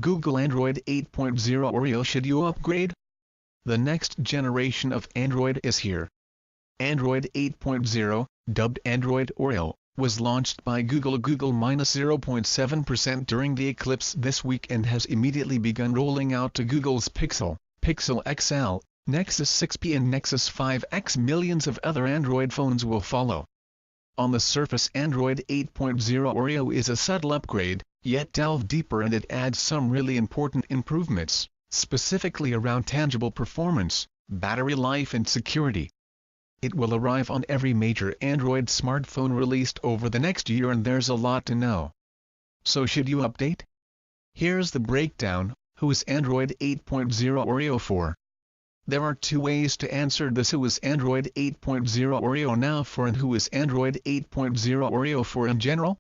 Google Android 8.0 Oreo. Should you upgrade? The next generation of Android is here. Android 8.0, dubbed Android Oreo, was launched by Google -0.7% during the Eclipse this week and has immediately begun rolling out to Google's Pixel, Pixel XL, Nexus 6P and Nexus 5X. Millions of other Android phones will follow. On the surface, Android 8.0 Oreo is a subtle upgrade, yet delve deeper and it adds some really important improvements, specifically around tangible performance, battery life and security. It will arrive on every major Android smartphone released over the next year, and there's a lot to know. So should you update? Here's the breakdown. Who is Android 8.0 Oreo for? There are two ways to answer this. Who is Android 8.0 Oreo now for, and who is Android 8.0 Oreo for in general?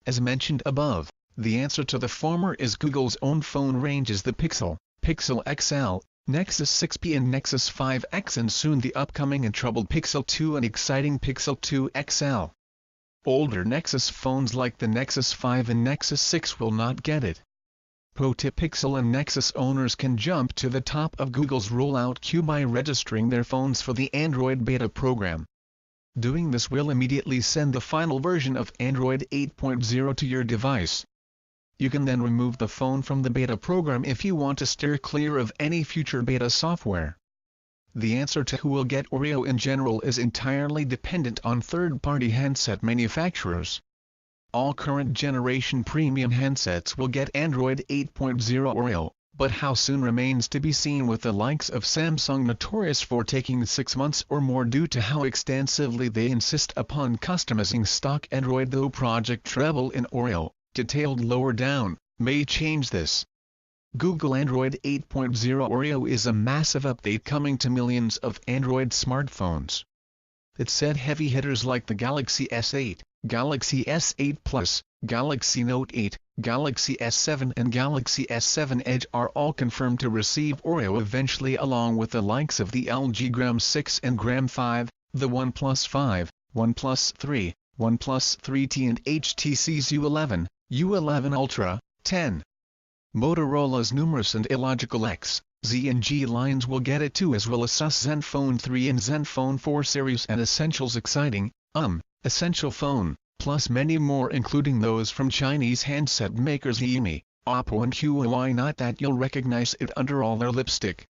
As mentioned above, the answer to the former is Google's own phone ranges: the Pixel, Pixel XL, Nexus 6P and Nexus 5X, and soon the upcoming and troubled Pixel 2 and exciting Pixel 2 XL. Older Nexus phones like the Nexus 5 and Nexus 6 will not get it. Pro tip: Pixel and Nexus owners can jump to the top of Google's rollout queue by registering their phones for the Android beta program. Doing this will immediately send the final version of Android 8.0 to your device. You can then remove the phone from the beta program if you want to steer clear of any future beta software. The answer to who will get Oreo in general is entirely dependent on third-party handset manufacturers. All current generation premium handsets will get Android 8.0 Oreo, but how soon remains to be seen, with the likes of Samsung notorious for taking 6 months or more due to how extensively they insist upon customizing stock Android, though Project Treble in Oreo, detailed lower down, may change this. Google Android 8.0 Oreo is a massive update coming to millions of Android smartphones. It said heavy hitters like the Galaxy S8, Galaxy S8 Plus, Galaxy Note 8, Galaxy S7 and Galaxy S7 Edge are all confirmed to receive Oreo eventually, along with the likes of the LG Gram 6 and Gram 5, the OnePlus 5, OnePlus 3, OnePlus 3T and HTC's U11, U11 Ultra, 10. Motorola's numerous and illogical X, Z and G lines will get it too, as well as Zenfone 3 and Zenfone 4 series and Essential's exciting, Essential phone, plus many more, including those from Chinese handset makers Xiaomi, Oppo and Huawei. Not that you'll recognize it under all their lipstick.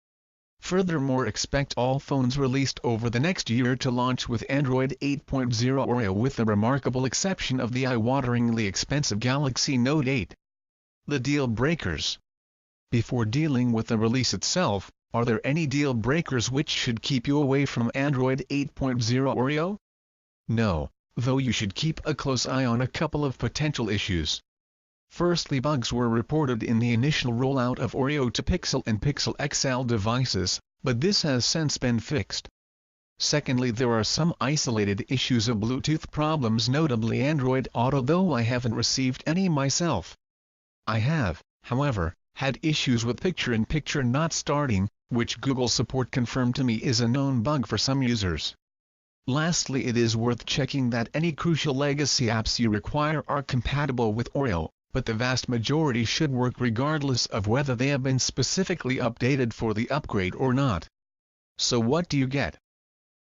Furthermore, expect all phones released over the next year to launch with Android 8.0 Oreo, with the remarkable exception of the eye-wateringly expensive Galaxy Note 8. The deal breakers. Before dealing with the release itself, are there any deal breakers which should keep you away from Android 8.0 Oreo? No, though you should keep a close eye on a couple of potential issues. Firstly, bugs were reported in the initial rollout of Oreo to Pixel and Pixel XL devices, but this has since been fixed. Secondly, there are some isolated issues of Bluetooth problems, notably Android Auto, though I haven't received any myself. I have, however, had issues with picture-in-picture not starting, which Google support confirmed to me is a known bug for some users. Lastly, it is worth checking that any crucial legacy apps you require are compatible with Oreo, but the vast majority should work regardless of whether they have been specifically updated for the upgrade or not. So what do you get?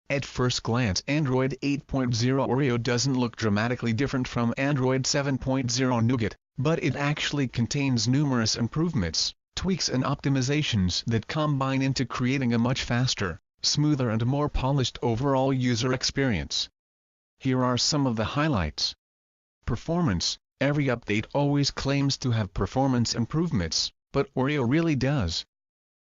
At first glance, Android 8.0 Oreo doesn't look dramatically different from Android 7.0 Nougat, but it actually contains numerous improvements, tweaks and optimizations that combine into creating a much faster, smoother and more polished overall user experience. Here are some of the highlights. Performance. Every update always claims to have performance improvements, but Oreo really does.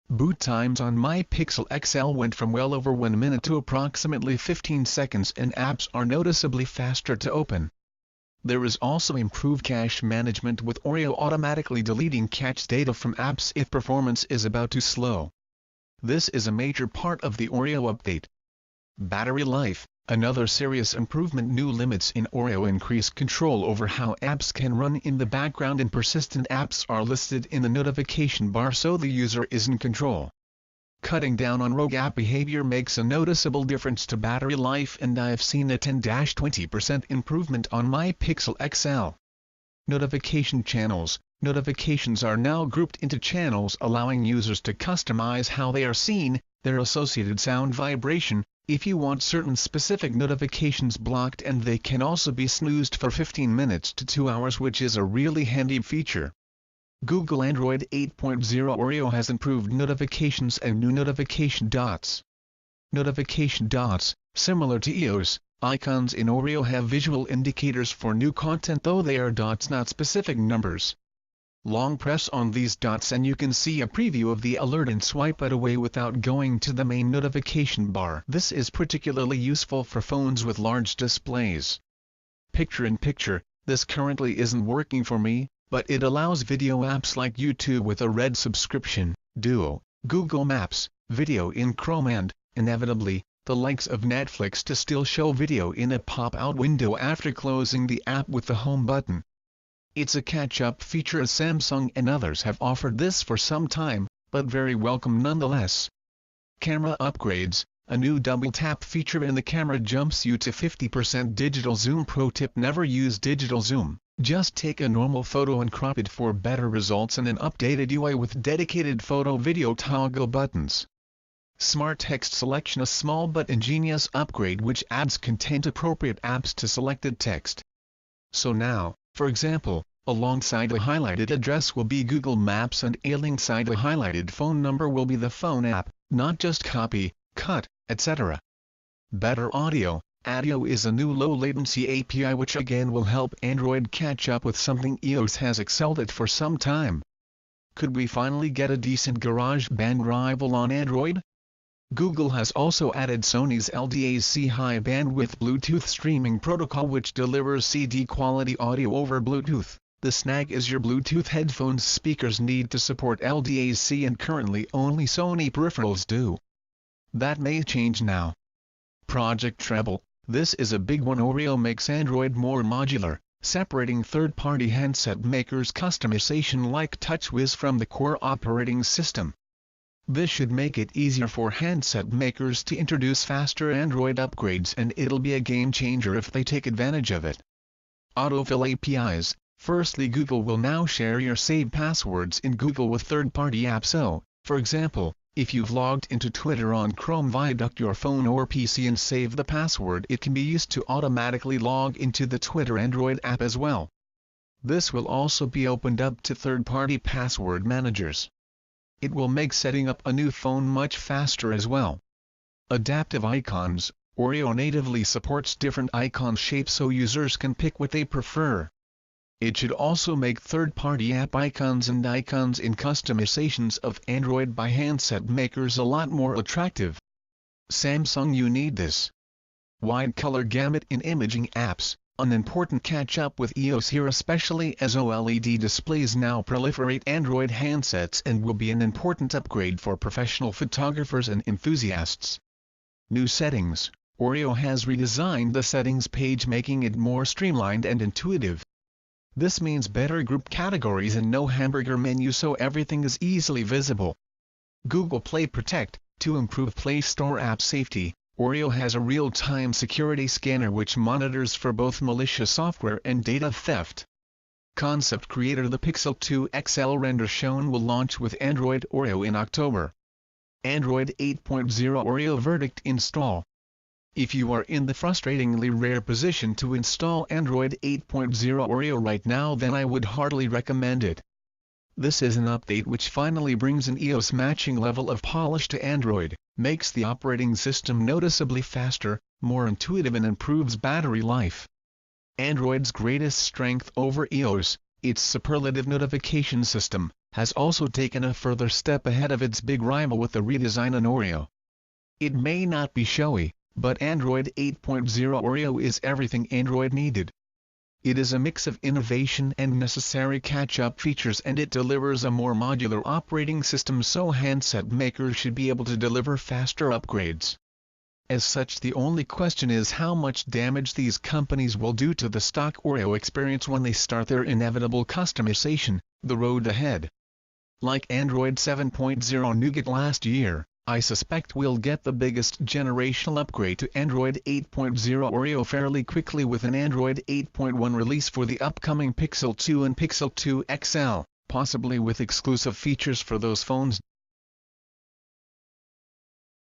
Boot times on my Pixel XL went from well over 1 minute to approximately 15 seconds, and apps are noticeably faster to open. There is also improved cache management, with Oreo automatically deleting cached data from apps if performance is about too slow. This is a major part of the Oreo update. Battery life. Another serious improvement. New limits in Oreo increase control over how apps can run in the background, and persistent apps are listed in the notification bar so the user is in control. Cutting down on rogue app behavior makes a noticeable difference to battery life, and I've seen a 10–20% improvement on my Pixel XL. Notification channels. Notifications are now grouped into channels, allowing users to customize how they are seen, their associated sound vibration, if you want certain specific notifications blocked, and they can also be snoozed for 15 minutes to 2 hours, which is a really handy feature. Google Android 8.0 Oreo has improved notifications and new notification dots. Notification dots, similar to iOS, icons in Oreo have visual indicators for new content, though they are dots, not specific numbers. Long press on these dots and you can see a preview of the alert and swipe it away without going to the main notification bar. This is particularly useful for phones with large displays. Picture-in-picture, this currently isn't working for me, but it allows video apps like YouTube with a red subscription, Duo, Google Maps, video in Chrome, and, inevitably, the likes of Netflix to still show video in a pop-out window after closing the app with the home button. It's a catch-up feature, as Samsung and others have offered this for some time, but very welcome nonetheless. Camera upgrades. A new double-tap feature in the camera jumps you to 50% digital zoom. Pro tip: never use digital zoom, just take a normal photo and crop it for better results and an updated UI with dedicated photo-video toggle buttons. Smart text selection. A small but ingenious upgrade which adds content-appropriate apps to selected text. So now, for example, alongside a highlighted address will be Google Maps, and alongside a highlighted phone number will be the phone app, not just copy, cut, etc. Better audio. Audio is a new low-latency API which again will help Android catch up with something iOS has excelled at for some time. Could we finally get a decent GarageBand rival on Android? Google has also added Sony's LDAC high-bandwidth Bluetooth streaming protocol, which delivers CD-quality audio over Bluetooth. The snag is your Bluetooth headphones speakers need to support LDAC, and currently only Sony peripherals do. That may change now. Project Treble. This is a big one. Oreo makes Android more modular, separating third-party handset makers' customization like TouchWiz from the core operating system. This should make it easier for handset makers to introduce faster Android upgrades, and it'll be a game changer if they take advantage of it. Autofill APIs. Firstly, Google will now share your saved passwords in Google with third-party apps. So, for example, if you've logged into Twitter on Chrome via your phone or PC and save the password, it can be used to automatically log into the Twitter Android app as well. This will also be opened up to third-party password managers. It will make setting up a new phone much faster as well. Adaptive icons. Oreo natively supports different icon shapes so users can pick what they prefer. It should also make third-party app icons and icons in customizations of Android by handset makers a lot more attractive. Samsung, you need this. Wide color gamut in imaging apps. An important catch-up with iOS here, especially as OLED displays now proliferate Android handsets, and will be an important upgrade for professional photographers and enthusiasts. New settings. Oreo has redesigned the settings page, making it more streamlined and intuitive. This means better group categories and no hamburger menu, so everything is easily visible. Google Play Protect. To improve Play Store app safety, Oreo has a real-time security scanner which monitors for both malicious software and data theft. Concept creator. The Pixel 2 XL render shown will launch with Android Oreo in October. Android 8.0 Oreo verdict: install. If you are in the frustratingly rare position to install Android 8.0 Oreo right now, then I would heartily recommend it. This is an update which finally brings an iOS matching level of polish to Android, makes the operating system noticeably faster, more intuitive, and improves battery life. Android's greatest strength over iOS, its superlative notification system, has also taken a further step ahead of its big rival with the redesign on Oreo. It may not be showy, but Android 8.0 Oreo is everything Android needed. It is a mix of innovation and necessary catch-up features, and it delivers a more modular operating system, so handset makers should be able to deliver faster upgrades. As such, the only question is how much damage these companies will do to the stock Oreo experience when they start their inevitable customization. The road ahead. Like Android 7.0 Nougat last year, I suspect we'll get the biggest generational upgrade to Android 8.0 Oreo fairly quickly, with an Android 8.1 release for the upcoming Pixel 2 and Pixel 2 XL. possibly with exclusive features for those phones.